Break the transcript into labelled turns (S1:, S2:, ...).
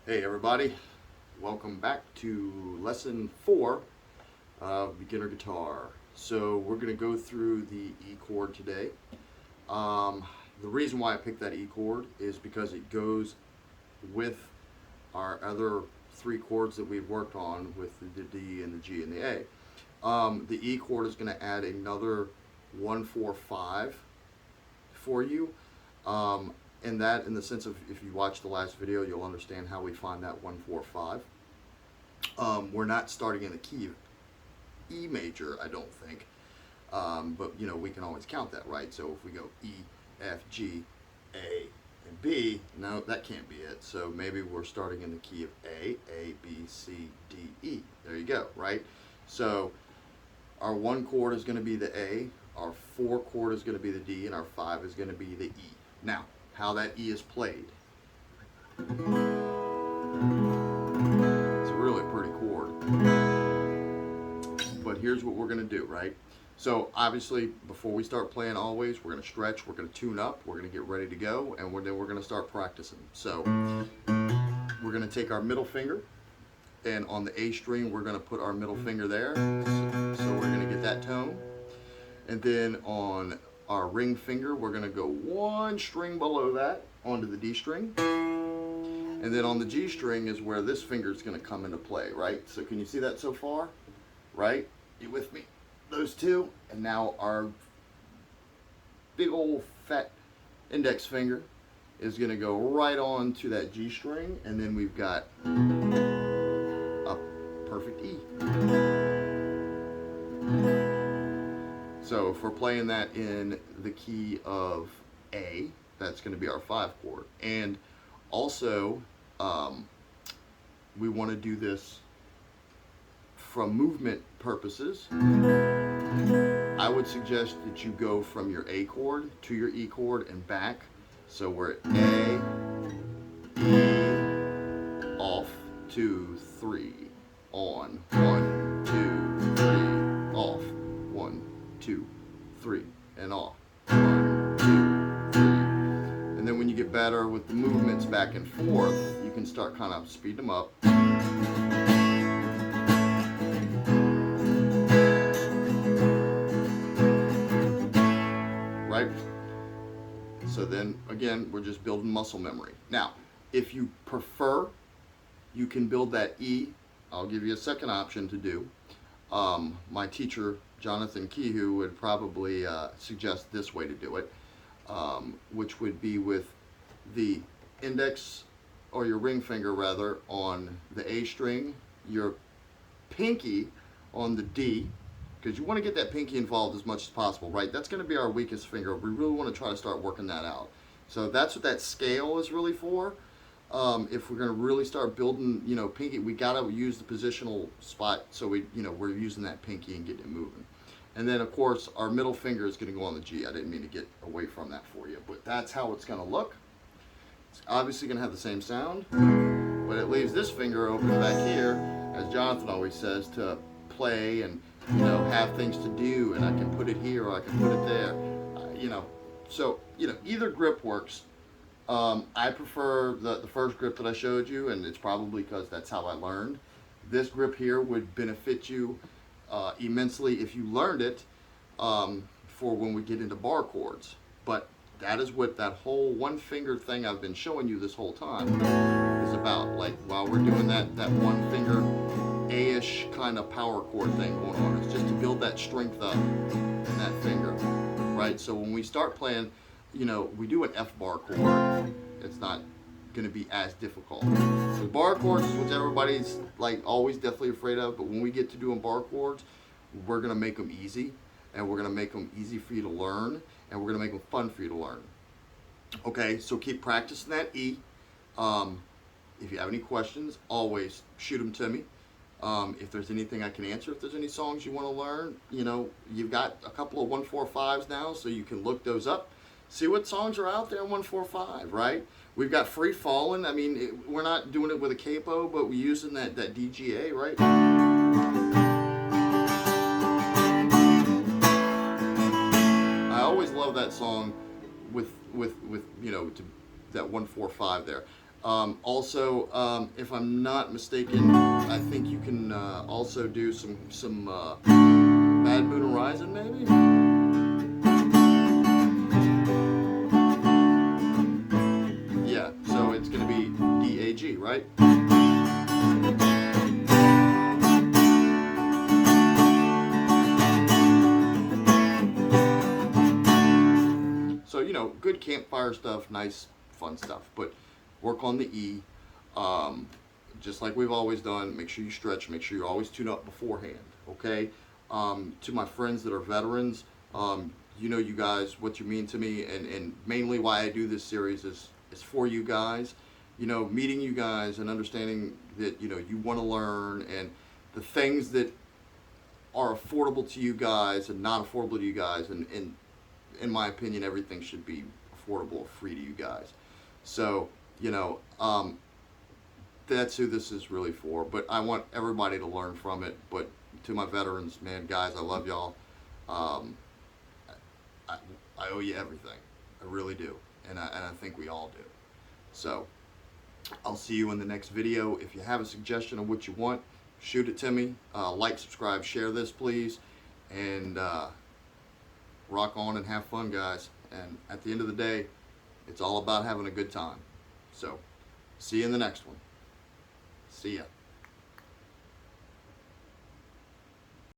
S1: Hey everybody, welcome back to lesson 4 of beginner guitar. So we're going to go through the E chord today. The reason why I picked that E chord is because it goes with our other 3 chords that we've worked on with the D and the G and the A. The E chord is going to add another 1, 4, 5 for you. And that in the sense of, if you watch the last video, you'll understand how we find that 1, 4, 5. We're not starting in the key of E major, I don't think. But we can always count that, right? So if we go E, F, G, A, and B, no, that can't be it. So maybe we're starting in the key of A, B, C, D, E. There you go, right? So our 1 chord is going to be the A, our 4 chord is going to be the D, and our 5 is going to be the E. Now, how that E is played. It's a really pretty chord. But here's what we're going to do, right? So obviously, before we start playing always, we're going to stretch, we're going to tune up, we're going to get ready to go, and then we're going to start practicing. So we're going to take our middle finger, and on the A string, we're going to put our middle finger there. So we're going to get that tone. And then on our ring finger, we're going to go 1 string below that onto the D string. And then on the G string is where this finger is going to come into play, right? So can you see that so far? Right? You with me? Those 2. And now our big old fat index finger is going to go right on to that G string. And then we've got a perfect E. So if we're playing that in the key of A, that's going to be our 5 chord. And also, we want to do this from movement purposes. I would suggest that you go from your A chord to your E chord and back. So we're at A, E, off, 2, 3, on, 1, 2, 3, off, 1, 2, 3, and off. 1, 2, 3. And then when you get better with the movements back and forth, you can start kind of speed them up. Right? So then, again, we're just building muscle memory. Now, if you prefer, you can build that E. I'll give you a second option to do. My teacher, Jonathan Kehoe, would probably suggest this way to do it, which would be with the index, or your ring finger rather, on the A string, your pinky on the D, because you want to get that pinky involved as much as possible, right? That's going to be our weakest finger. We really want to try to start working that out. So that's what that scale is really for. If we're going to really start building, pinky, we got to use the positional spot, so we're using that pinky and getting it moving. And then, of course, our middle finger is going to go on the G. I didn't mean to get away from that for you, but that's how it's going to look. It's obviously going to have the same sound, but it leaves this finger open back here, as Jonathan always says, to play and, have things to do, and I can put it here or I can put it there, So, either grip works. I prefer the first grip that I showed you, and it's probably because that's how I learned. This grip here would benefit you immensely if you learned it for when we get into bar chords. But that is what that whole 1 finger thing I've been showing you this whole time is about. Like, while we're doing that 1 finger A-ish kind of power chord thing going on, it's just to build that strength up in that finger, right? So when we start playing, we do an F bar chord, it's not going to be as difficult. The bar chords is what everybody's always deathly afraid of, but when we get to doing bar chords, we're going to make them easy, and we're going to make them easy for you to learn, and we're going to make them fun for you to learn. Okay, so keep practicing that E. If you have any questions, always shoot them to me. If there's anything I can answer, if there's any songs you want to learn, you've got a couple of 1-4-5s now, so you can look those up. See what songs are out there in 1-4-5, right? We've got Free Fallin'. I mean, we're not doing it with a capo, but we're using that DGA, right? I always love that song with that 1-4-5 there. Also, if I'm not mistaken, I think you can also do some Bad Moon Horizon, maybe. Yeah. So it's gonna be D A G, right? So, you know, good campfire stuff, nice, fun stuff. But work on the E, um, just like we've always done. Make sure you stretch. Make sure you always tune up beforehand. Okay. To my friends that are veterans, you know, you guys, what you mean to me, and mainly why I do this series is for you guys. You know, meeting you guys and understanding that you know you want to learn and the things that are affordable to you guys and not affordable to you guys, and in my opinion, everything should be affordable or free to you guys. So, you know, that's who this is really for. But I want everybody to learn from it. But to my veterans, man, guys, I love y'all. Um, I, I owe you everything. I really do. And I think we all do. So, I'll see you in the next video. If you have a suggestion of what you want, shoot it to me. Like, subscribe, share this, please. And rock on and have fun, guys. And at the end of the day, it's all about having a good time. So, see you in the next one. See ya.